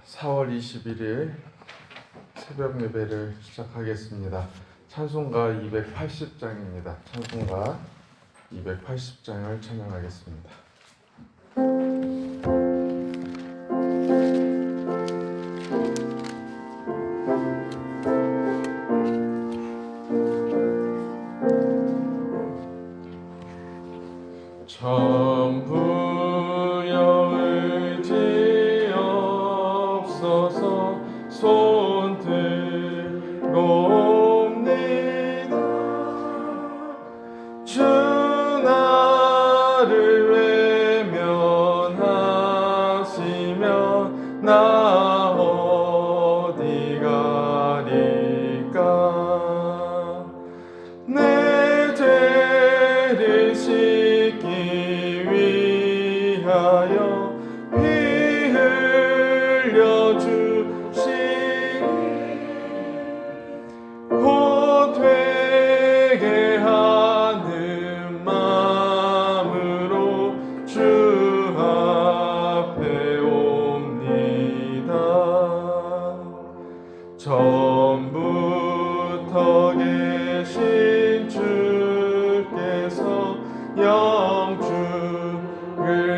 4월 21일 새벽 예배를 시작하겠습니다. 찬송가 280장입니다. 찬송가 280장을 찬양하겠습니다. 전부여 의지 없어서 손 들고 옵니다. 주 나를 외면하시면 나 어디 가리까. 내 죄를 씻기 위하여 피 흘려 주시니 곧 되게 하는 마음으로 주 앞에 옵니다. 처음부터 계신 주께서 영주를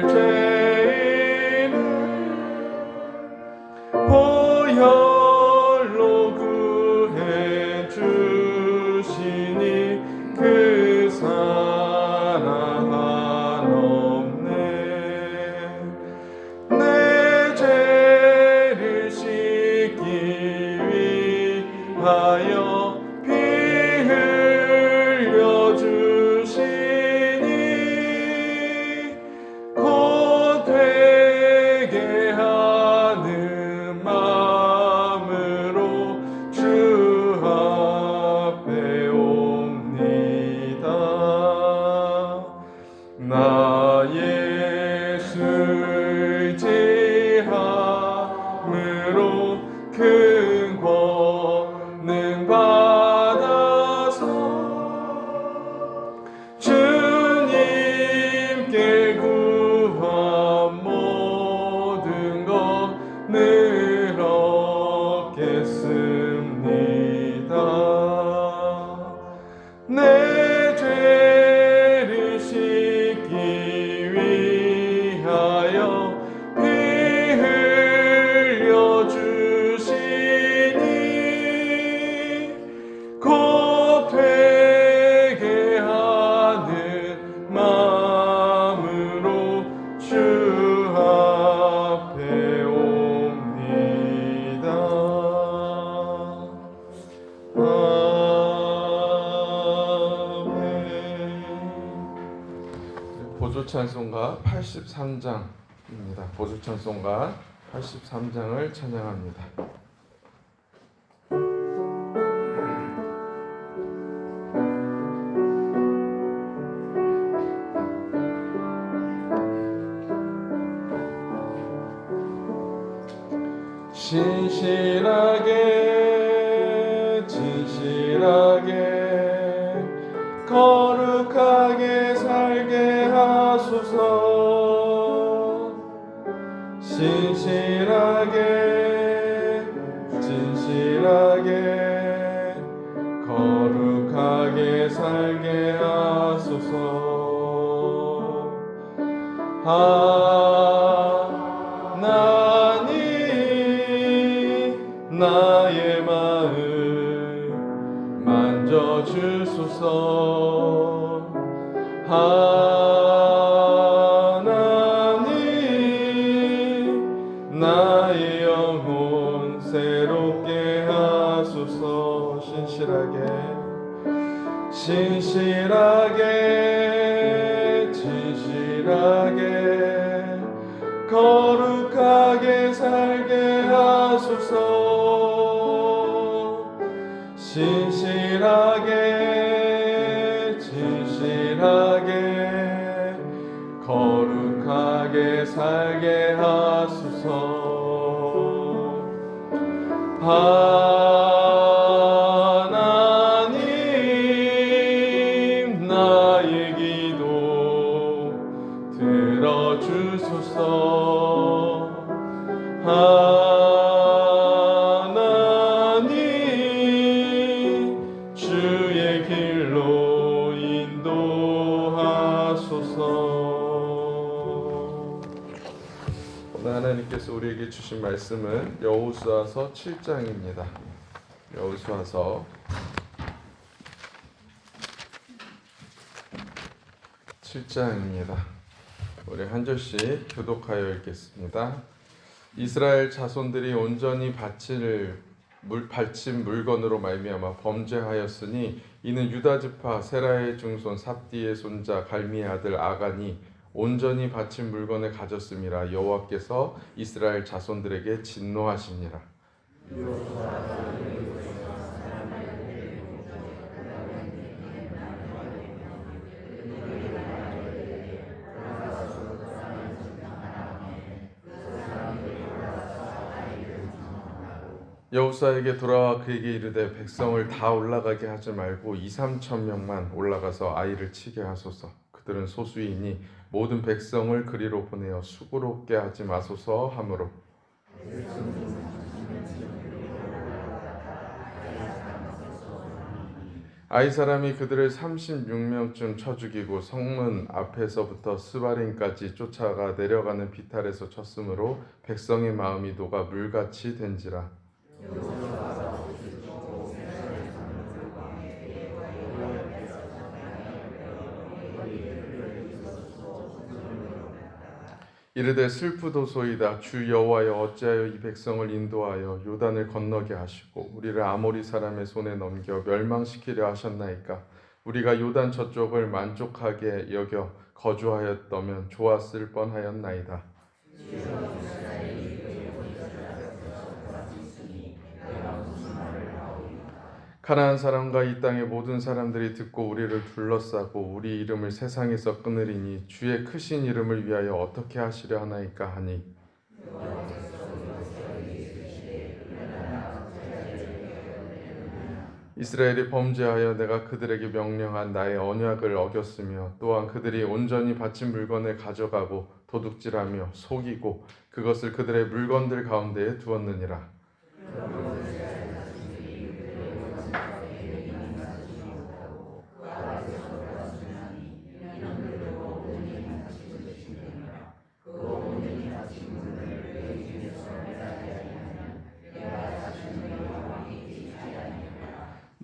죄인을 보혈로 구해 주시니 그 사랑 한없네. 내 죄를 씻기 위하여 피 흘려 주시니 곧 되게 하는 마음으로 주 앞에 옵니다. 나 예수 의지함으로 큰 권능 받아서 주님께 구한 모든 것을 얻겠습니다. 내 죄를 씻기 위하여 피 흘려 주시니 곧 되게 하는 마음으로 주 앞에 옵니다. 아멘. 보조 찬송가 83장입니다. 보조 찬송가 83장을 찬양합니다. 진실하게 거룩하게 살게 하소서. 진실하게 거룩하게 살게 하소서. 하나님 나의 마음 만져주소서. 하나님 나의 영혼 새롭게 하소서. 진실하게 거룩하게 살게 하소서. 진실하게 거룩하게 살게 하소서. 하나님 나의 기도 들어주소서. 하나님 우리에게 주신 말씀은 여호수아서 7장입니다. 여호수아서 7장입니다. 우리 한 절씩 교독하여 읽겠습니다. 이스라엘 자손들이 온전히 바친 물건으로 말미암아 범죄하였으니 이는 유다 지파 세라의 증손 삽디의 손자 갈미의 아들 아간이 온전히 바친 물건을 가졌음이라. 여호와께서 이스라엘 자손들에게 진노하시니라. 여호수아에게 돌아와 그에게 이르되 백성을 다 올라가게 하지 말고 2-3천 명만 올라가서 아이를 치게 하소서. 그들은 소수이니 모든 백성을 그리로 보내어 수고롭게 하지 마소서 하므로 아이 사람이 그들을 36명쯤 쳐 죽이고 성문 앞에서부터 스바림까지 쫓아가 내려가는 비탈에서 쳤으므로 백성의 마음이 녹아 물같이 된지라. 이르되 슬프도소이다. 주 여호와여 어찌하여 이 백성을 인도하여 요단을 건너게 하시고 우리를 아모리 사람의 손에 넘겨 멸망시키려 하셨나이까. 우리가 요단 저쪽을 만족하게 여겨 거주하였다면 좋았을 뻔하였나이다. 가나안 사람과 이 땅의 모든 사람들이 듣고 우리를 둘러싸고 우리 이름을 세상에서 끊으리니 주의 크신 이름을 위하여 어떻게 하시려 하나이까 하니 이스라엘이 범죄하여 내가 그들에게 명령한 나의 언약을 어겼으며 또한 그들이 온전히 바친 물건을 가져가고 도둑질하며 속이고 그것을 그들의 물건들 가운데에 두었느니라.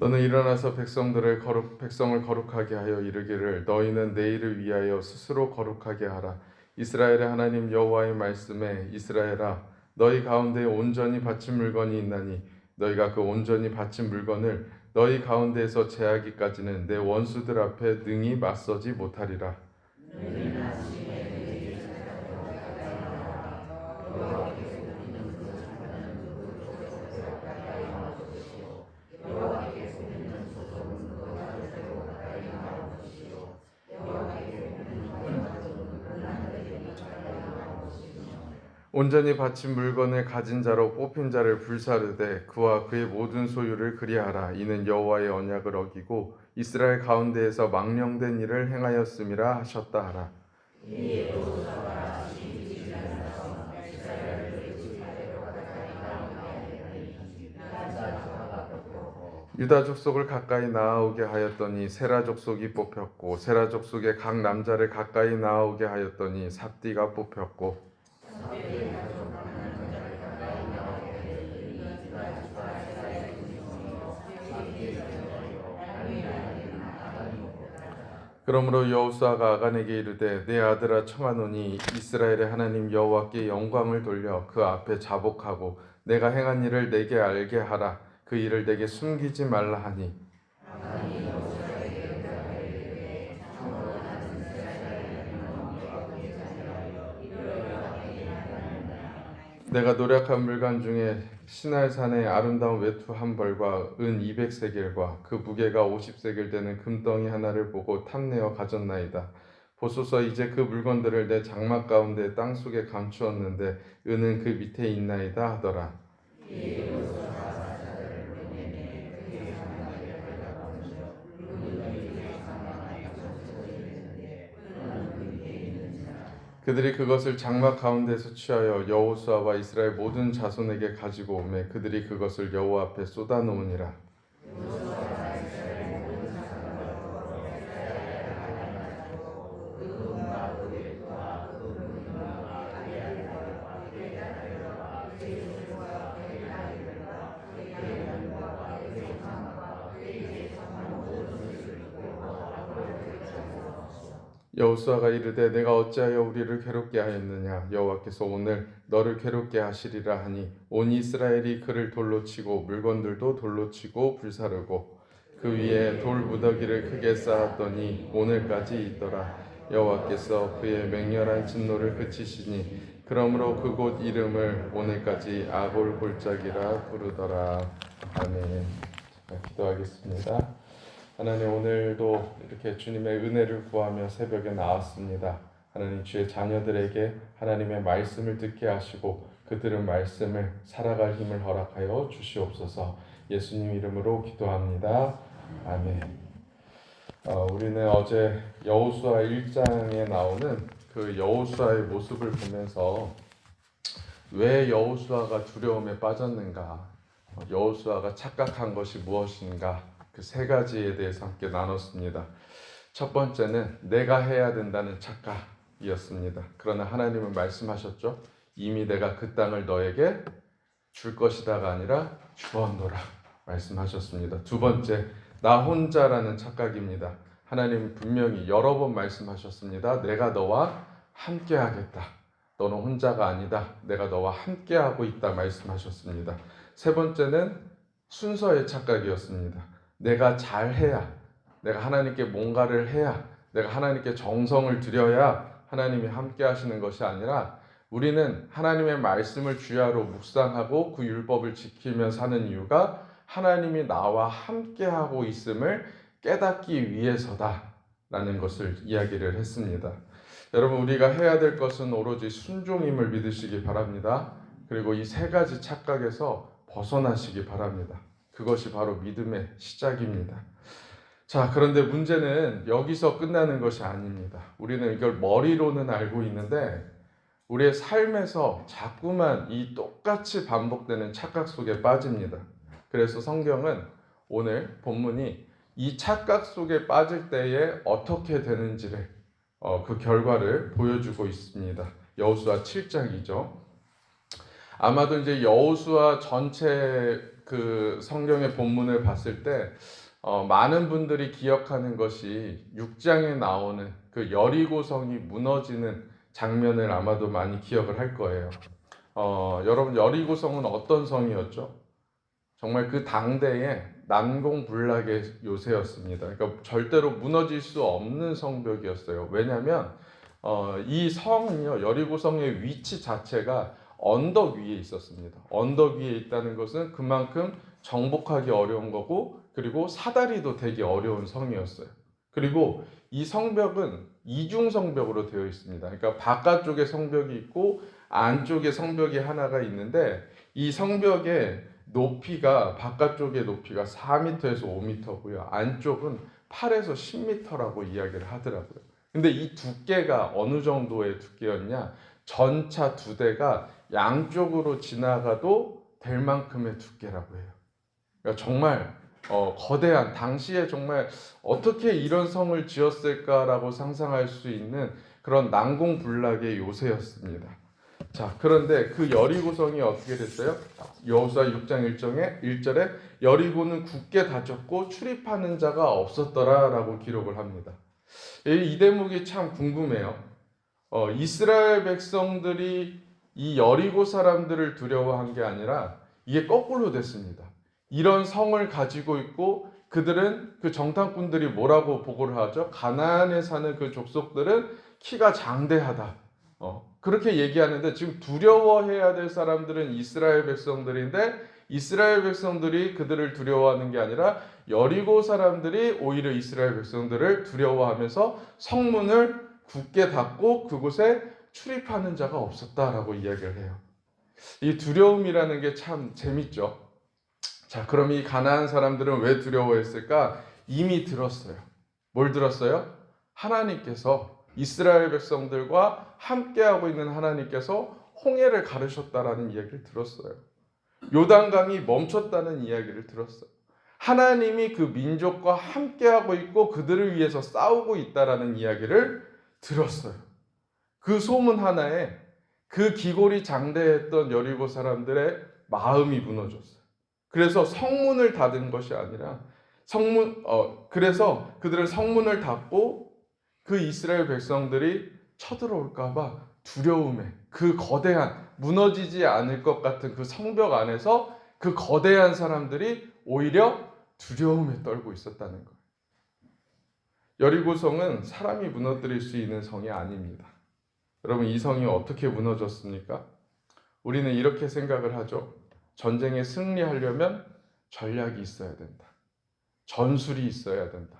너는 일어나서 백성을 거룩하게 하여 이르기를 너희는 내일을 위하여 스스로 거룩하게 하라. 이스라엘의 하나님 여호와의 말씀에 이스라엘아 너희 가운데 온전히 바친 물건이 있나니 너희가 그 온전히 바친 물건을 너희 가운데에서 제하기까지는 내 원수들 앞에 능히 맞서지 못하리라. 온전히 바친 물건을 가진 자로 뽑힌 자를 불사르되 그와 그의 모든 소유를 그리하라. 이는 여호와의 언약을 어기고 이스라엘 가운데에서 망령된 일을 행하였음이라 하셨다 하라. 유다 족속을 가까이 나아오게 하였더니 세라 족속이 뽑혔고 세라 족속의 각 남자를 가까이 나아오게 하였더니 삽디가 뽑혔고 그러므로 여호수아가 아간에게 이르되 내 아들아 청하노니 이스라엘의 하나님 여호와께 영광을 돌려 그 앞에 자복하고 내가 행한 일을 내게 알게 하라. 그 일을 내게 숨기지 말라 하니 내가 노력한 물건 중에 시날산의 아름다운 외투 한 벌과 은 200세겔과 그 무게가 50세겔 되는 금덩이 하나를 보고 탐내어 가졌나이다. 보소서 이제 그 물건들을 내 장막 가운데 땅속에 감추었는데 은은 그 밑에 있나이다 하더라. 그들이 그것을 장막 가운데서 취하여 여호수아와 이스라엘 모든 자손에게 가지고 오매 그들이 그것을 여호와 앞에 쏟아놓으니라. 여호수아가 이르되 내가 어찌하여 우리를 괴롭게 하였느냐 여호와께서 오늘 너를 괴롭게 하시리라 하니 온 이스라엘이 그를 돌로 치고 물건들도 돌로 치고 불사르고 그 위에 돌 무더기를 크게 쌓았더니 오늘까지 있더라. 여호와께서 그의 맹렬한 진노를 그치시니 그러므로 그곳 이름을 오늘까지 아골 골짜기라 부르더라. 아멘. 자, 기도하겠습니다. 하나님, 오늘도 이렇게 주님의 은혜를 구하며 새벽에 나왔습니다. 하나님, 주의 자녀들에게 하나님의 말씀을 듣게 하시고 그 들은 말씀을 살아갈 힘을 허락하여 주시옵소서. 예수님 이름으로 기도합니다. 아멘. 우리는 어제 여호수아 1장에 나오는 그 여호수아의 모습을 보면서 왜 여호수아가 두려움에 빠졌는가, 여호수아가 착각한 것이 무엇인가, 그 세 가지에 대해서 함께 나눴습니다. 첫 번째는 내가 해야 된다는 착각이었습니다. 그러나 하나님은 말씀하셨죠. 이미 내가 그 땅을 너에게 줄 것이다가 아니라 주었노라 말씀하셨습니다. 두 번째, 나 혼자라는 착각입니다. 하나님 분명히 여러 번 말씀하셨습니다. 내가 너와 함께 하겠다. 너는 혼자가 아니다. 내가 너와 함께 하고 있다 말씀하셨습니다. 세 번째는 순서의 착각이었습니다. 내가 잘해야, 내가 하나님께 뭔가를 해야, 내가 하나님께 정성을 들여야 하나님이 함께 하시는 것이 아니라 우리는 하나님의 말씀을 주야로 묵상하고 그 율법을 지키며 사는 이유가 하나님이 나와 함께 하고 있음을 깨닫기 위해서다라는 것을 이야기를 했습니다. 여러분, 우리가 해야 될 것은 오로지 순종임을 믿으시기 바랍니다. 그리고 이 세 가지 착각에서 벗어나시기 바랍니다. 그것이 바로 믿음의 시작입니다. 자, 그런데 문제는 여기서 끝나는 것이 아닙니다. 우리는 이걸 머리로는 알고 있는데 우리의 삶에서 자꾸만 이 똑같이 반복되는 착각 속에 빠집니다. 그래서 성경은 오늘 본문이 이 착각 속에 빠질 때에 어떻게 되는지를 그 결과를 보여주고 있습니다. 여호수아 7장이죠. 아마도 이제 여호수아 전체 그 성경의 본문을 봤을 때 많은 분들이 기억하는 것이 6장에 나오는 그 여리고성이 무너지는 장면을 아마도 많이 기억을 할 거예요. 여러분, 여리고성은 어떤 성이었죠? 정말 그 당대의 난공불락의 요새였습니다. 그러니까 절대로 무너질 수 없는 성벽이었어요. 왜냐하면 이 성은요, 여리고성의 위치 자체가 언덕 위에 있었습니다. 언덕 위에 있다는 것은 그만큼 정복하기 어려운 거고, 그리고 사다리도 되기 어려운 성이었어요. 그리고 이 성벽은 이중 성벽으로 되어 있습니다. 그러니까 바깥쪽에 성벽이 있고 안쪽에 성벽이 하나가 있는데 이 성벽의 높이가, 바깥쪽의 높이가 4m에서 5m고요. 안쪽은 8에서 10m라고 이야기를 하더라고요. 근데 이 두께가 어느 정도의 두께였냐? 전차 2대가 양쪽으로 지나가도 될 만큼의 두께라고 해요. 그러니까 정말 거대한, 당시에 정말 어떻게 이런 성을 지었을까라고 상상할 수 있는 그런 난공불락의 요새였습니다. 자, 그런데 그 여리고성이 어떻게 됐어요? 여호수아 6장 1절에 여리고는 굳게 닫혔고 출입하는 자가 없었더라라고 기록을 합니다. 이 대목이 참 궁금해요. 이스라엘 백성들이 이 여리고 사람들을 두려워한 게 아니라 이게 거꾸로 됐습니다. 이런 성을 가지고 있고 그들은, 그 정탐꾼들이 뭐라고 보고를 하죠? 가나안에 사는 그 족속들은 키가 장대하다. 그렇게 얘기하는데 지금 두려워해야 될 사람들은 이스라엘 백성들인데 이스라엘 백성들이 그들을 두려워하는 게 아니라 여리고 사람들이 오히려 이스라엘 백성들을 두려워하면서 성문을 굳게 닫고 그곳에 출입하는 자가 없었다라고 이야기를 해요. 이 두려움이라는 게 참 재밌죠. 자, 그럼 이 가나안 사람들은 왜 두려워했을까? 이미 들었어요. 뭘 들었어요? 하나님께서 이스라엘 백성들과 함께하고 있는 하나님께서 홍해를 가르셨다라는 이야기를 들었어요. 요단강이 멈췄다는 이야기를 들었어요. 하나님이 그 민족과 함께하고 있고 그들을 위해서 싸우고 있다라는 이야기를 들었어요. 그 소문 하나에 그 기골이 장대했던 여리고 사람들의 마음이 무너졌어요. 그래서 성문을 닫은 것이 아니라 그래서 그들은 성문을 닫고 그 이스라엘 백성들이 쳐들어올까 봐 두려움에, 그 거대한 무너지지 않을 것 같은 그 성벽 안에서 그 거대한 사람들이 오히려 두려움에 떨고 있었다는 거예요. 여리고성은 사람이 무너뜨릴 수 있는 성이 아닙니다. 여러분, 이 성이 어떻게 무너졌습니까? 우리는 이렇게 생각을 하죠. 전쟁에 승리하려면 전략이 있어야 된다. 전술이 있어야 된다.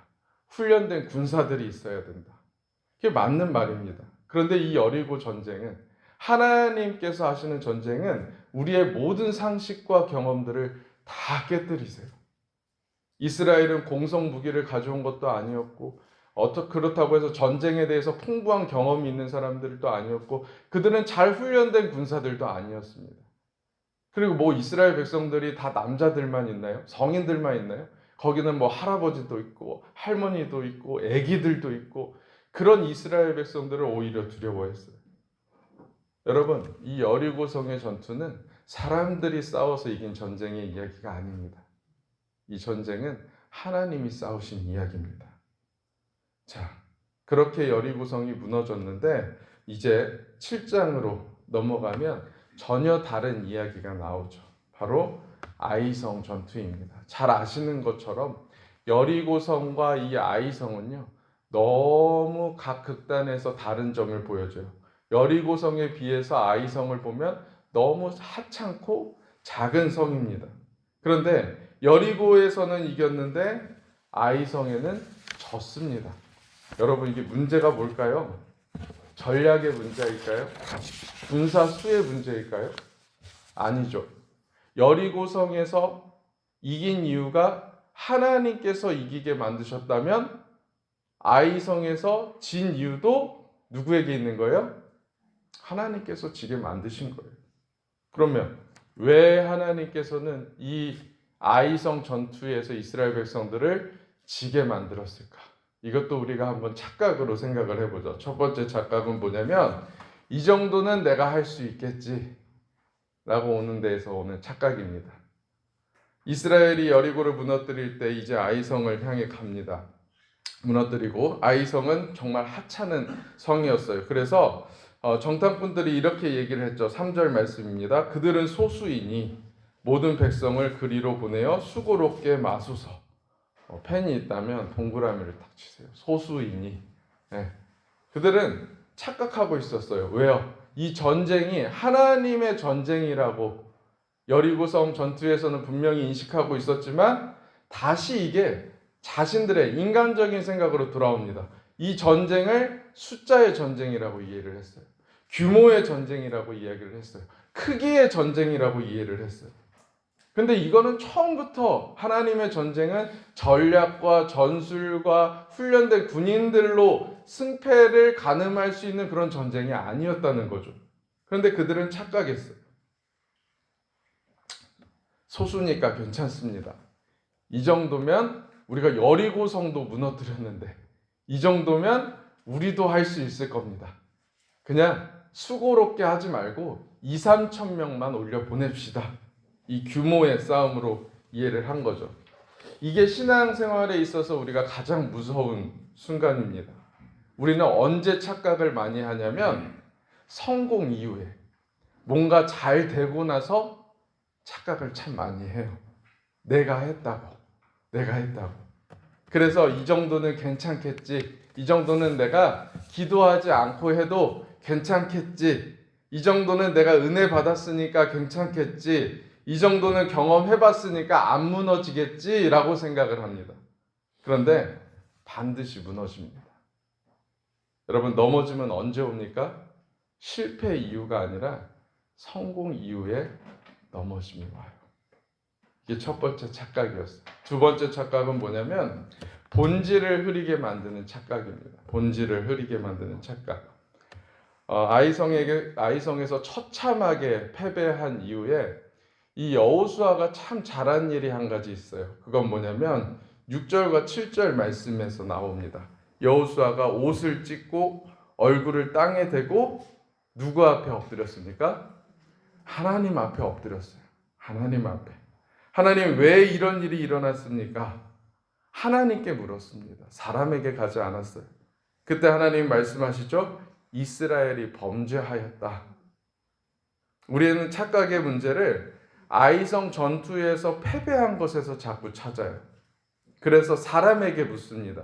훈련된 군사들이 있어야 된다. 그게 맞는 말입니다. 그런데 이 여리고 전쟁은, 하나님께서 하시는 전쟁은 우리의 모든 상식과 경험들을 다 깨뜨리세요. 이스라엘은 공성 무기를 가져온 것도 아니었고, 그렇다고 해서 전쟁에 대해서 풍부한 경험이 있는 사람들도 아니었고, 그들은 잘 훈련된 군사들도 아니었습니다. 그리고 뭐 이스라엘 백성들이 다 남자들만 있나요? 성인들만 있나요? 거기는 뭐 할아버지도 있고 할머니도 있고 애기들도 있고, 그런 이스라엘 백성들을 오히려 두려워했어요. 여러분, 이 여리고성의 전투는 사람들이 싸워서 이긴 전쟁의 이야기가 아닙니다. 이 전쟁은 하나님이 싸우신 이야기입니다. 자, 그렇게 여리고성이 무너졌는데 이제 7장으로 넘어가면 전혀 다른 이야기가 나오죠. 바로 아이성 전투입니다. 잘 아시는 것처럼 여리고성과 이 아이성은요, 너무 각 극단에서 다른 점을 보여줘요. 여리고성에 비해서 아이성을 보면 너무 하찮고 작은 성입니다. 그런데 여리고에서는 이겼는데 아이성에는 졌습니다. 여러분, 이게 문제가 뭘까요? 전략의 문제일까요? 군사 수의 문제일까요? 아니죠. 여리고성에서 이긴 이유가 하나님께서 이기게 만드셨다면, 아이성에서 진 이유도 누구에게 있는 거예요? 하나님께서 지게 만드신 거예요. 그러면 왜 하나님께서는 이 아이성 전투에서 이스라엘 백성들을 지게 만들었을까? 이것도 우리가 한번 착각으로 생각을 해보죠. 첫 번째 착각은 뭐냐면, 이 정도는 내가 할 수 있겠지 라고 오는 데에서 오는 착각입니다. 이스라엘이 여리고를 무너뜨릴 때 이제 아이성을 향해 갑니다. 무너뜨리고, 아이성은 정말 하찮은 성이었어요. 그래서 정탐꾼들이 이렇게 얘기를 했죠. 3절 말씀입니다. 그들은 소수이니 모든 백성을 그리로 보내어 수고롭게 마소서. 펜이 있다면 동그라미를 딱 치세요. 소수이니. 네. 그들은 착각하고 있었어요. 왜요? 이 전쟁이 하나님의 전쟁이라고 여리고성 전투에서는 분명히 인식하고 있었지만, 다시 이게 자신들의 인간적인 생각으로 돌아옵니다. 이 전쟁을 숫자의 전쟁이라고 이해를 했어요. 규모의 전쟁이라고 이야기를 했어요. 크기의 전쟁이라고 이해를 했어요. 근데 이거는 처음부터 하나님의 전쟁은 전략과 전술과 훈련된 군인들로 승패를 가늠할 수 있는 그런 전쟁이 아니었다는 거죠. 그런데 그들은 착각했어요. 소수니까 괜찮습니다. 이 정도면, 우리가 여리고성도 무너뜨렸는데 이 정도면 우리도 할 수 있을 겁니다. 그냥 수고롭게 하지 말고 2-3천 명만 올려 보냅시다. 이 규모의 싸움으로 이해를 한 거죠. 이게 신앙생활에 있어서 우리가 가장 무서운 순간입니다. 우리는 언제 착각을 많이 하냐면, 성공 이후에 뭔가 잘 되고 나서 착각을 참 많이 해요. 내가 했다고. 그래서 이 정도는 괜찮겠지. 이 정도는 내가 기도하지 않고 해도 괜찮겠지. 이 정도는 내가 은혜 받았으니까 괜찮겠지. 이 정도는 경험해봤으니까 안 무너지겠지 라고 생각을 합니다. 그런데 반드시 무너집니다. 여러분, 넘어지면 언제 옵니까? 실패 이유가 아니라 성공 이후에 넘어짐이 와요. 이게 첫 번째 착각이었어요. 두 번째 착각은 뭐냐면, 본질을 흐리게 만드는 착각입니다. 본질을 흐리게 만드는 착각. 아이성에서 처참하게 패배한 이후에 이 여호수아가 참 잘한 일이 한 가지 있어요. 그건 뭐냐면 6절과 7절 말씀에서 나옵니다. 여호수아가 옷을 찢고 얼굴을 땅에 대고 누구 앞에 엎드렸습니까? 하나님 앞에 엎드렸어요. 하나님 앞에. 하나님, 왜 이런 일이 일어났습니까? 하나님께 물었습니다. 사람에게 가지 않았어요. 그때 하나님 말씀하시죠. 이스라엘이 범죄하였다. 우리는 착각의 문제를 아이성 전투에서 패배한 것에서 자꾸 찾아요. 그래서 사람에게 묻습니다.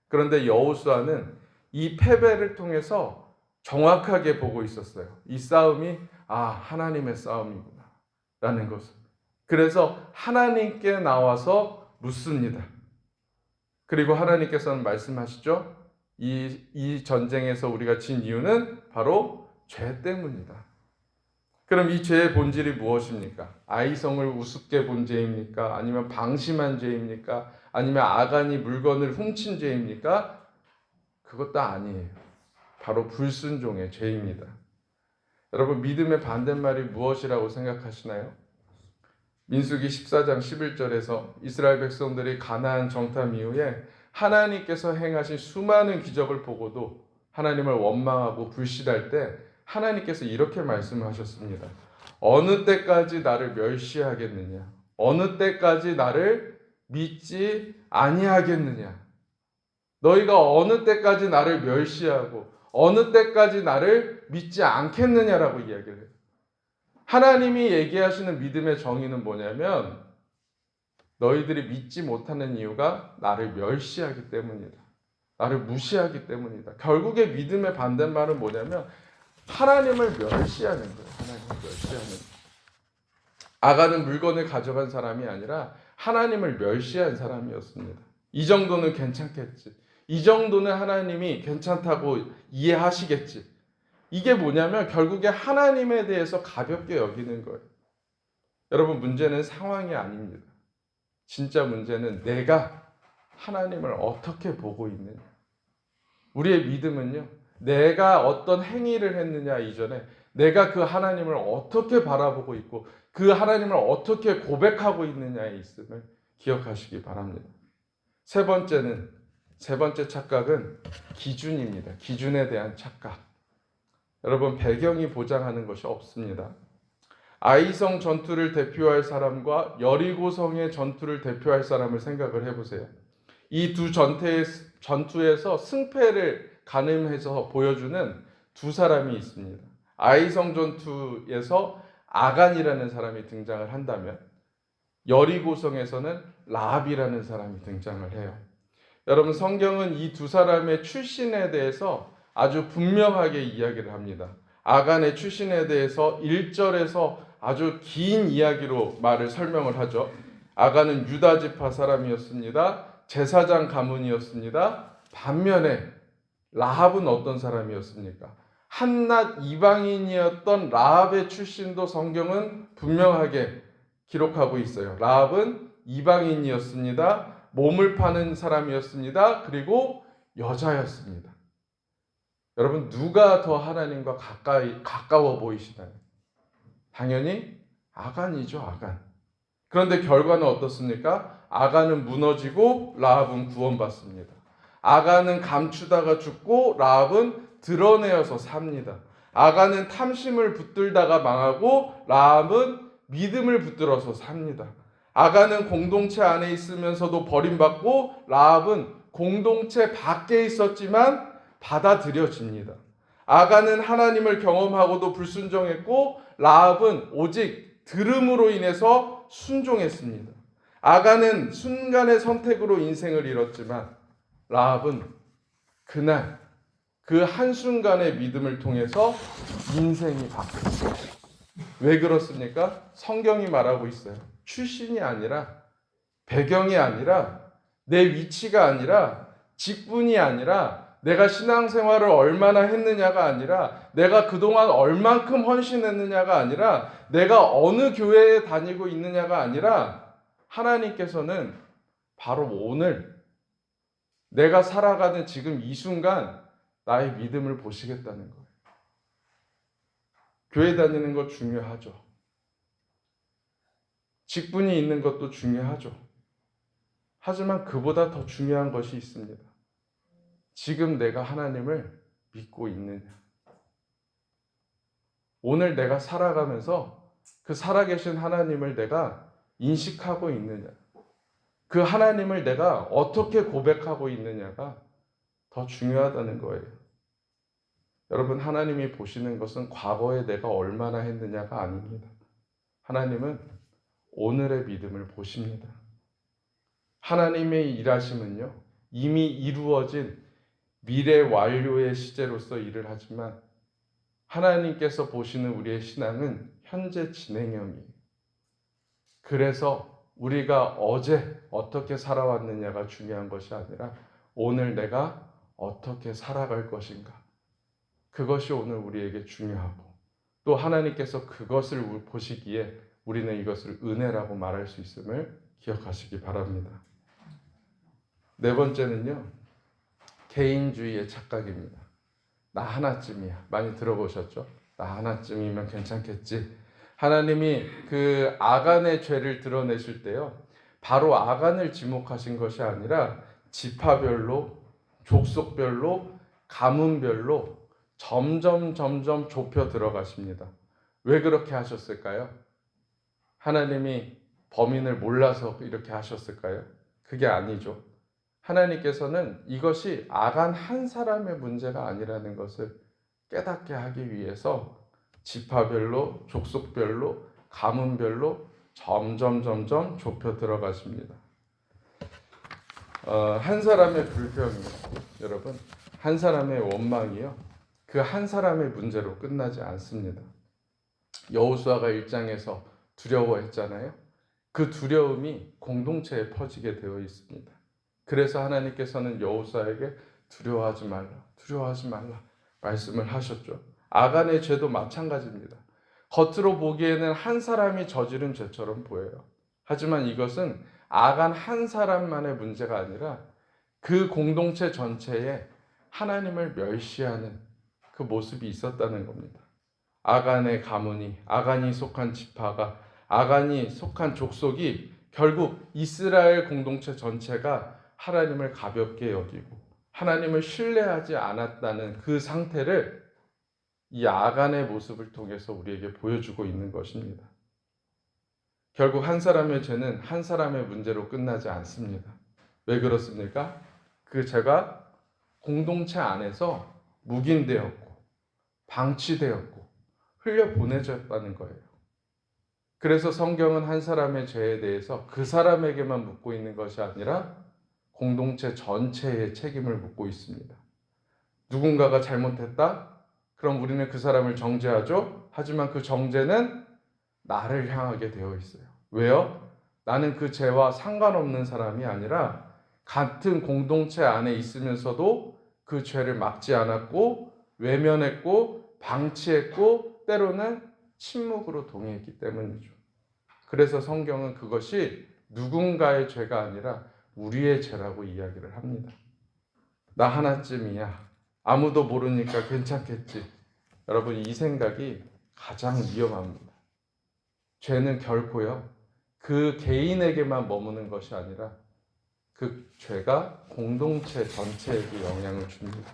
그런데 여호수아는 이 패배를 통해서 정확하게 보고 있었어요. 이 싸움이 하나님의 싸움이구나 라는 것을. 그래서 하나님께 나와서 묻습니다. 그리고 하나님께서는 말씀하시죠. 이 전쟁에서 우리가 진 이유는 바로 죄 때문이다. 그럼 이 죄의 본질이 무엇입니까? 아이성을 우습게 본 죄입니까? 아니면 방심한 죄입니까? 아니면 아간이 물건을 훔친 죄입니까? 그것도 아니에요. 바로 불순종의 죄입니다. 여러분, 믿음의 반대말이 무엇이라고 생각하시나요? 민수기 14장 11절에서 이스라엘 백성들이 가나안 정탐 이후에 하나님께서 행하신 수많은 기적을 보고도 하나님을 원망하고 불신할 때 하나님께서 이렇게 말씀하셨습니다. 어느 때까지 나를 멸시하겠느냐? 어느 때까지 나를 믿지 아니하겠느냐? 너희가 어느 때까지 나를 멸시하고 어느 때까지 나를 믿지 않겠느냐라고 이야기를 해요. 하나님이 얘기하시는 믿음의 정의는 뭐냐면 너희들이 믿지 못하는 이유가 나를 멸시하기 때문이다. 나를 무시하기 때문이다. 결국에 믿음의 반대말은 뭐냐면 하나님을 멸시하는 거예요. 하나님을 멸시하는 거예요. 아간은 물건을 가져간 사람이 아니라 하나님을 멸시한 사람이었습니다. 이 정도는 괜찮겠지. 이 정도는 하나님이 괜찮다고 이해하시겠지. 이게 뭐냐면 결국에 하나님에 대해서 가볍게 여기는 거예요. 여러분, 문제는 상황이 아닙니다. 진짜 문제는 내가 하나님을 어떻게 보고 있느냐. 우리의 믿음은요, 내가 어떤 행위를 했느냐 이전에 내가 그 하나님을 어떻게 바라보고 있고 그 하나님을 어떻게 고백하고 있느냐에 있음을 기억하시기 바랍니다. 세 번째 착각은 기준입니다. 기준에 대한 착각. 여러분, 배경이 보장하는 것이 없습니다. 아이성 전투를 대표할 사람과 여리고성의 전투를 대표할 사람을 생각을 해보세요. 이 두 전투에서 승패를 가늠해서 보여주는 두 사람이 있습니다. 아이성 전투에서 아간이라는 사람이 등장을 한다면 여리고성에서는 라합이라는 사람이 등장을 해요. 여러분, 성경은 이 두 사람의 출신에 대해서 아주 분명하게 이야기를 합니다. 아간의 출신에 대해서 1절에서 아주 긴 이야기로 말을 설명을 하죠. 아간은 유다 지파 사람이었습니다. 제사장 가문이었습니다. 반면에 라합은 어떤 사람이었습니까? 한낱 이방인이었던 라합의 출신도 성경은 분명하게 기록하고 있어요. 라합은 이방인이었습니다. 몸을 파는 사람이었습니다. 그리고 여자였습니다. 여러분, 누가 더 하나님과 가까워 보이시나요? 당연히 아간이죠, 아간. 그런데 결과는 어떻습니까? 아간은 무너지고 라합은 구원받습니다. 아간은 감추다가 죽고 라합은 드러내어서 삽니다. 아간은 탐심을 붙들다가 망하고 라합은 믿음을 붙들어서 삽니다. 아간은 공동체 안에 있으면서도 버림받고 라합은 공동체 밖에 있었지만 받아들여집니다. 아간은 하나님을 경험하고도 불순종했고 라합은 오직 들음으로 인해서 순종했습니다. 아간은 순간의 선택으로 인생을 잃었지만 라합은 그날 그 한순간의 믿음을 통해서 인생이 바뀌었어요. 왜 그렇습니까? 성경이 말하고 있어요. 출신이 아니라, 배경이 아니라, 내 위치가 아니라, 직분이 아니라, 내가 신앙생활을 얼마나 했느냐가 아니라, 내가 그동안 얼만큼 헌신했느냐가 아니라, 내가 어느 교회에 다니고 있느냐가 아니라, 하나님께서는 바로 오늘 내가 살아가는 지금 이 순간 나의 믿음을 보시겠다는 거예요. 교회 다니는 것 중요하죠. 직분이 있는 것도 중요하죠. 하지만 그보다 더 중요한 것이 있습니다. 지금 내가 하나님을 믿고 있느냐. 오늘 내가 살아가면서 그 살아계신 하나님을 내가 인식하고 있느냐. 그 하나님을 내가 어떻게 고백하고 있느냐가 더 중요하다는 거예요. 여러분, 하나님이 보시는 것은 과거에 내가 얼마나 했느냐가 아닙니다. 하나님은 오늘의 믿음을 보십니다. 하나님의 일하심은요, 이미 이루어진 미래 완료의 시제로서 일을 하지만 하나님께서 보시는 우리의 신앙은 현재 진행형이에요. 그래서 우리가 어제 어떻게 살아왔느냐가 중요한 것이 아니라 오늘 내가 어떻게 살아갈 것인가, 그것이 오늘 우리에게 중요하고, 또 하나님께서 그것을 보시기에 우리는 이것을 은혜라고 말할 수 있음을 기억하시기 바랍니다. 네 번째는요, 개인주의의 착각입니다. 나 하나쯤이야. 많이 들어보셨죠? 나 하나쯤이면 괜찮겠지. 하나님이 그 아간의 죄를 드러내실 때요, 바로 아간을 지목하신 것이 아니라 지파별로, 족속별로, 가문별로 점점 좁혀 들어가십니다. 왜 그렇게 하셨을까요? 하나님이 범인을 몰라서 이렇게 하셨을까요? 그게 아니죠. 하나님께서는 이것이 아간 한 사람의 문제가 아니라는 것을 깨닫게 하기 위해서 지파별로, 족속별로, 가문별로 점점 좁혀 들어가십니다. 한 사람의 불평이요, 여러분, 한 사람의 원망이요, 그 한 사람의 문제로 끝나지 않습니다. 여호수아가 1장에서 두려워했잖아요. 그 두려움이 공동체에 퍼지게 되어 있습니다. 그래서 하나님께서는 여호수아에게 두려워하지 말라 말씀을 하셨죠. 아간의 죄도 마찬가지입니다. 겉으로 보기에는 한 사람이 저지른 죄처럼 보여요. 하지만 이것은 아간 한 사람만의 문제가 아니라 그 공동체 전체에 하나님을 멸시하는 그 모습이 있었다는 겁니다. 아간의 가문이, 아간이 속한 지파가, 아간이 속한 족속이 결국 이스라엘 공동체 전체가 하나님을 가볍게 여기고 하나님을 신뢰하지 않았다는 그 상태를 이 아간의 모습을 통해서 우리에게 보여주고 있는 것입니다. 결국 한 사람의 죄는 한 사람의 문제로 끝나지 않습니다. 왜 그렇습니까? 그 죄가 공동체 안에서 묵인되었고 방치되었고 흘려보내졌다는 거예요. 그래서 성경은 한 사람의 죄에 대해서 그 사람에게만 묻고 있는 것이 아니라 공동체 전체의 책임을 묻고 있습니다. 누군가가 잘못했다? 그럼 우리는 그 사람을 정죄하죠. 하지만 그 정죄는 나를 향하게 되어 있어요. 왜요? 나는 그 죄와 상관없는 사람이 아니라 같은 공동체 안에 있으면서도 그 죄를 막지 않았고 외면했고 방치했고 때로는 침묵으로 동의했기 때문이죠. 그래서 성경은 그것이 누군가의 죄가 아니라 우리의 죄라고 이야기를 합니다. 나 하나쯤이야. 아무도 모르니까 괜찮겠지. 여러분, 이 생각이 가장 위험합니다. 죄는 결코요, 그 개인에게만 머무는 것이 아니라 그 죄가 공동체 전체에게 영향을 줍니다.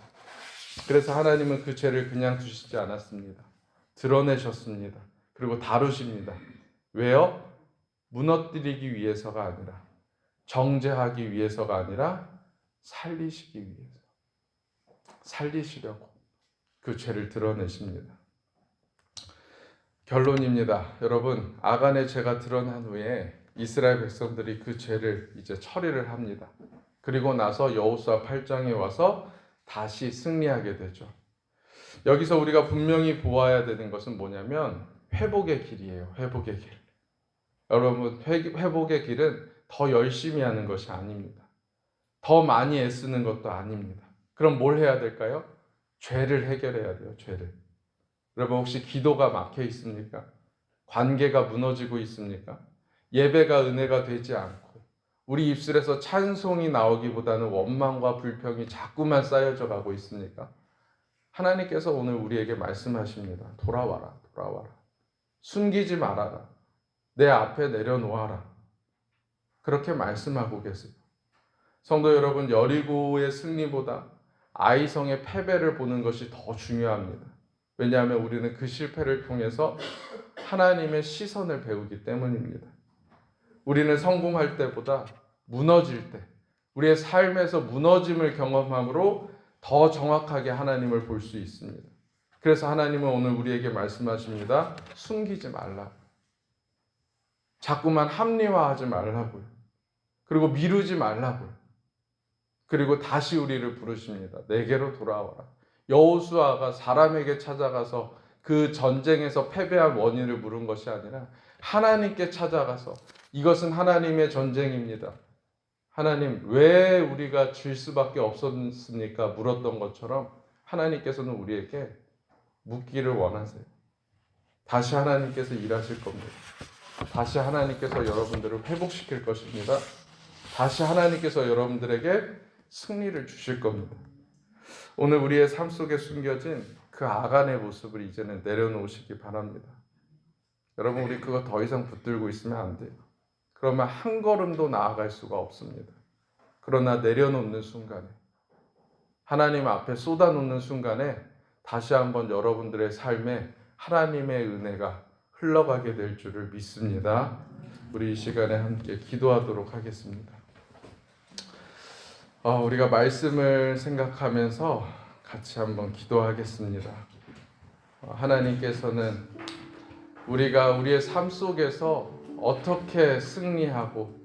그래서 하나님은 그 죄를 그냥 두시지 않았습니다. 드러내셨습니다. 그리고 다루십니다. 왜요? 무너뜨리기 위해서가 아니라, 정죄하기 위해서가 아니라 살리시기 위해서, 살리시려고 그 죄를 드러내십니다. 결론입니다. 여러분, 아간의 죄가 드러난 후에 이스라엘 백성들이 그 죄를 이제 처리를 합니다. 그리고 나서 여호수아 8장에 와서 다시 승리하게 되죠. 여기서 우리가 분명히 보아야 되는 것은 뭐냐면 회복의 길이에요. 회복의 길. 여러분, 회복의 길은 더 열심히 하는 것이 아닙니다. 더 많이 애쓰는 것도 아닙니다. 그럼 뭘 해야 될까요? 죄를 해결해야 돼요. 죄를. 여러분, 혹시 기도가 막혀 있습니까? 관계가 무너지고 있습니까? 예배가 은혜가 되지 않고 우리 입술에서 찬송이 나오기보다는 원망과 불평이 자꾸만 쌓여져 가고 있습니까? 하나님께서 오늘 우리에게 말씀하십니다. 돌아와라. 숨기지 말아라. 내 앞에 내려놓아라. 그렇게 말씀하고 계세요. 성도 여러분, 여리고의 승리보다 아이성의 패배를 보는 것이 더 중요합니다. 왜냐하면 우리는 그 실패를 통해서 하나님의 시선을 배우기 때문입니다. 우리는 성공할 때보다 무너질 때, 우리의 삶에서 무너짐을 경험함으로 더 정확하게 하나님을 볼 수 있습니다. 그래서 하나님은 오늘 우리에게 말씀하십니다. 숨기지 말라. 자꾸만 합리화하지 말라고요. 그리고 미루지 말라고요. 그리고 다시 우리를 부르십니다. 내게로 돌아와라. 여호수아가 사람에게 찾아가서 그 전쟁에서 패배한 원인을 물은 것이 아니라 하나님께 찾아가서 이것은 하나님의 전쟁입니다. 하나님, 왜 우리가 질 수밖에 없었습니까? 물었던 것처럼 하나님께서는 우리에게 묻기를 원하세요. 다시 하나님께서 일하실 겁니다. 다시 하나님께서 여러분들을 회복시킬 것입니다. 다시 하나님께서 여러분들에게 승리를 주실 겁니다. 오늘 우리의 삶 속에 숨겨진 그 아간의 모습을 이제는 내려놓으시기 바랍니다. 여러분, 우리 그거 더 이상 붙들고 있으면 안 돼요. 그러면 한 걸음도 나아갈 수가 없습니다. 그러나 내려놓는 순간에, 하나님 앞에 쏟아놓는 순간에 다시 한번 여러분들의 삶에 하나님의 은혜가 흘러가게 될 줄을 믿습니다. 우리 이 시간에 함께 기도하도록 하겠습니다. 우리가 말씀을 생각하면서 같이 한번 기도하겠습니다. 하나님께서는 우리가 우리의 삶 속에서 어떻게 승리하고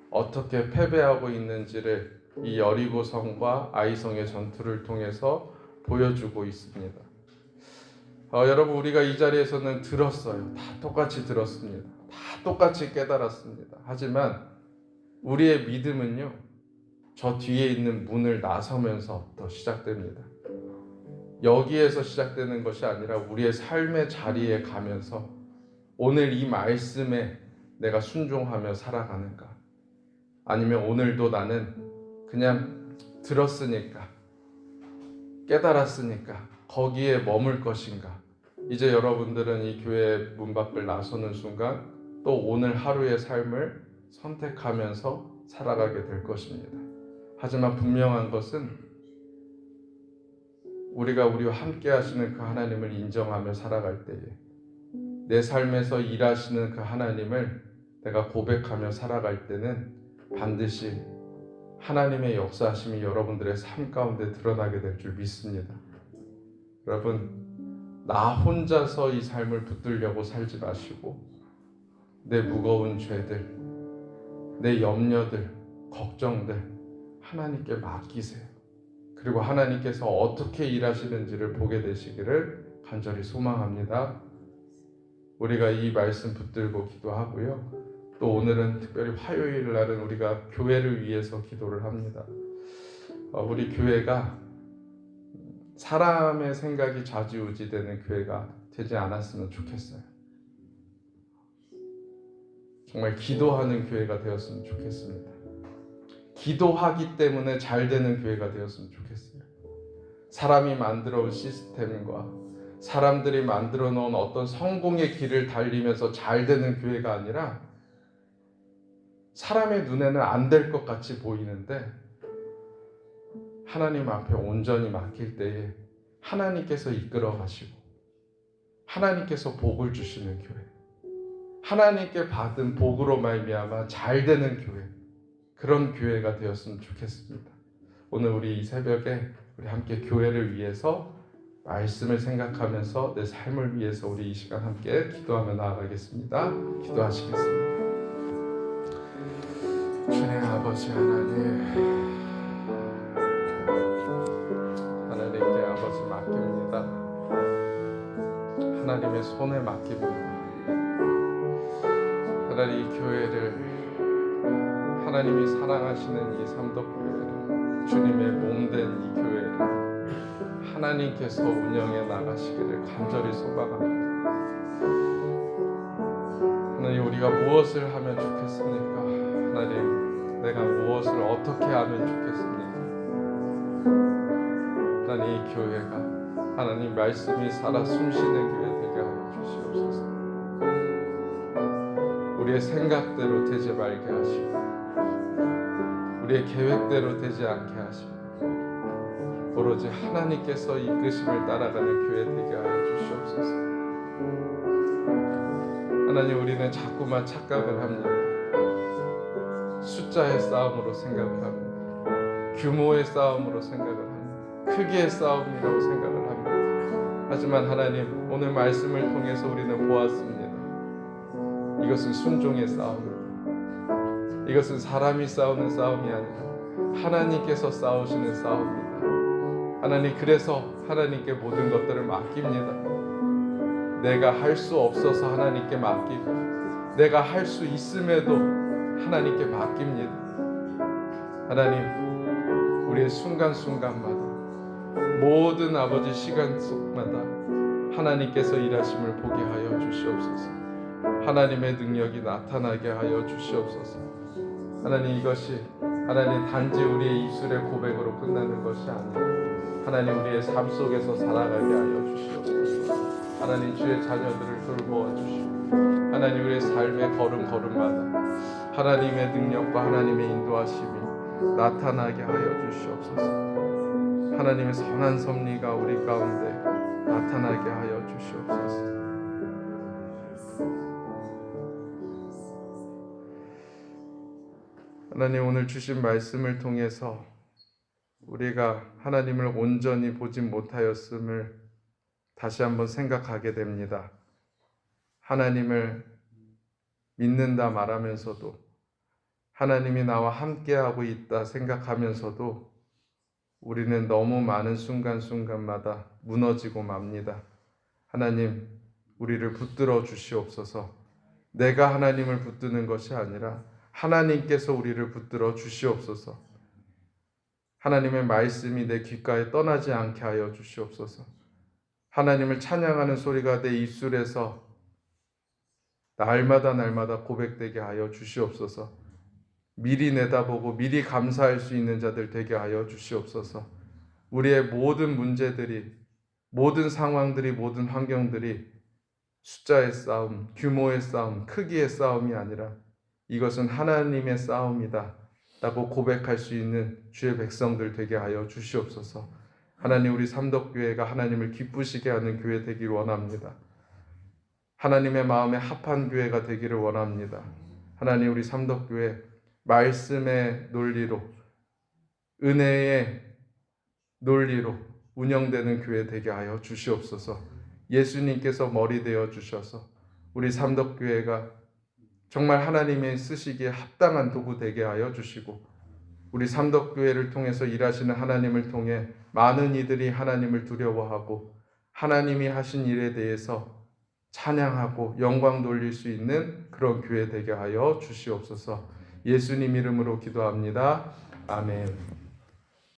어떻게 패배하고 있는지를 이 여리고성과 아이성의 전투를 통해서 보여주고 있습니다. 여러분, 우리가 이 자리에서는 들었어요. 다 똑같이 들었습니다. 다 똑같이 깨달았습니다. 하지만 우리의 믿음은요, 저 뒤에 있는 문을 나서면서부터 시작됩니다. 여기에서 시작되는 것이 아니라 우리의 삶의 자리에 가면서 오늘 이 말씀에 내가 순종하며 살아가는가? 아니면 오늘도 나는 그냥 들었으니까, 깨달았으니까 거기에 머물 것인가? 이제 여러분들은 이 교회 문 밖을 나서는 순간 또 오늘 하루의 삶을 선택하면서 살아가게 될 것입니다. 하지만 분명한 것은 우리가 우리와 함께 하시는 그 하나님을 인정하며 살아갈 때에 내 삶에서 일하시는 그 하나님을 내가 고백하며 살아갈 때는 반드시 하나님의 역사하심이 여러분들의 삶 가운데 드러나게 될 줄 믿습니다. 여러분, 나 혼자서 이 삶을 붙들려고 살지 마시고 내 무거운 죄들, 내 염려들, 걱정들 하나님께 맡기세요. 그리고 하나님께서 어떻게 일하시는지를 보게 되시기를 간절히 소망합니다. 우리가 이 말씀 붙들고 기도하고요. 또 오늘은 특별히 화요일 날은 우리가 교회를 위해서 기도를 합니다. 우리 교회가 사람의 생각이 좌지우지되는 교회가 되지 않았으면 좋겠어요. 정말 기도하는 교회가 되었으면 좋겠습니다. 기도하기 때문에 잘 되는 교회가 되었으면 좋겠어요. 사람이 만들어 온 시스템과 사람들이 만들어 놓은 어떤 성공의 길을 달리면서 잘 되는 교회가 아니라 사람의 눈에는 안 될 것 같이 보이는데 하나님 앞에 온전히 맡길 때에 하나님께서 이끌어 가시고 하나님께서 복을 주시는 교회, 하나님께 받은 복으로 말미암아 잘 되는 교회, 그런 교회가 되었으면 좋겠습니다. 오늘 우리 이 새벽에 우리 함께 교회를 위해서 말씀을 생각하면서 내 삶을 위해서 우리 이 시간 함께 기도하며 나아가겠습니다. 기도하시겠습니다. 주님 아버지 하나님께 아버지 맡깁니다. 하나님의 손에 맡깁니다. 하나님, 이 교회를, 하나님이 사랑하시는 이 삼덕교회를, 주님의 몸된 이 교회를 하나님께서 운영해 나가시기를 간절히 소망합니다. 하나님, 우리가 무엇을 하면 좋겠습니까? 하나님, 내가 무엇을 어떻게 하면 좋겠습니까? 하나님, 이 교회가 하나님 말씀이 살아 숨쉬는 교회 되게 하여 주시옵소서. 우리의 생각대로 되지 말게 하시고 우리의 계획대로 되지 않게 하시고 오로지 하나님께서 이끄심을 따라가는 교회 되게 하여 주시옵소서. 하나님, 우리는 자꾸만 착각을 합니다. 숫자의 싸움으로 생각을 합니다. 규모의 싸움으로 생각을 합니다. 크기의 싸움이라고 생각을 합니다. 하지만 하나님, 오늘 말씀을 통해서 우리는 보았습니다. 이것은 순종의 싸움입니다. 이것은 사람이 싸우는 싸움이 아니라 하나님께서 싸우시는 싸움입니다. 하나님, 그래서 하나님께 모든 것들을 맡깁니다. 내가 할 수 없어서 하나님께 맡기고, 내가 할 수 있음에도 하나님께 맡깁니다. 하나님, 우리의 순간순간마다, 모든 아버지 시간 속마다 하나님께서 일하심을 보게 하여 주시옵소서. 하나님의 능력이 나타나게 하여 주시옵소서. 하나님, 이것이 하나님 단지 우리의 입술의 고백으로 끝나는 것이 아니라 하나님, 우리의 삶 속에서 살아가게 하여 주시옵소서. 하나님, 주의 자녀들을 돌보아 주시고, 하나님, 우리의 삶의 걸음걸음마다 하나님의 능력과 하나님의 인도하심이 나타나게 하여 주시옵소서. 하나님의 선한 섭리가 우리 가운데 나타나게 하여 주시옵소서. 하나님, 오늘 주신 말씀을 통해서 우리가 하나님을 온전히 보지 못하였음을 다시 한번 생각하게 됩니다. 하나님을 믿는다 말하면서도, 하나님이 나와 함께하고 있다 생각하면서도 우리는 너무 많은 순간순간마다 무너지고 맙니다. 하나님, 우리를 붙들어 주시옵소서. 내가 하나님을 붙드는 것이 아니라 하나님께서 우리를 붙들어 주시옵소서. 하나님의 말씀이 내 귓가에 떠나지 않게 하여 주시옵소서. 하나님을 찬양하는 소리가 내 입술에서 날마다 고백되게 하여 주시옵소서. 미리 내다보고 미리 감사할 수 있는 자들 되게 하여 주시옵소서. 우리의 모든 문제들이, 모든 상황들이, 모든 환경들이 숫자의 싸움, 규모의 싸움, 크기의 싸움이 아니라 이것은 하나님의 싸움이다 라고 고백할 수 있는 주의 백성들 되게 하여 주시옵소서. 하나님, 우리 삼덕교회가 하나님을 기쁘시게 하는 교회 되기를 원합니다. 하나님의 마음에 합한 교회가 되기를 원합니다. 하나님, 우리 삼덕교회 말씀의 논리로, 은혜의 논리로 운영되는 교회 되게 하여 주시옵소서. 예수님께서 머리 되어 주셔서 우리 삼덕교회가 정말 하나님의 쓰시기에 합당한 도구 되게 하여 주시고, 우리 삼덕교회를 통해서 일하시는 하나님을 통해 많은 이들이 하나님을 두려워하고 하나님이 하신 일에 대해서 찬양하고 영광 돌릴 수 있는 그런 교회 되게 하여 주시옵소서. 예수님 이름으로 기도합니다. 아멘.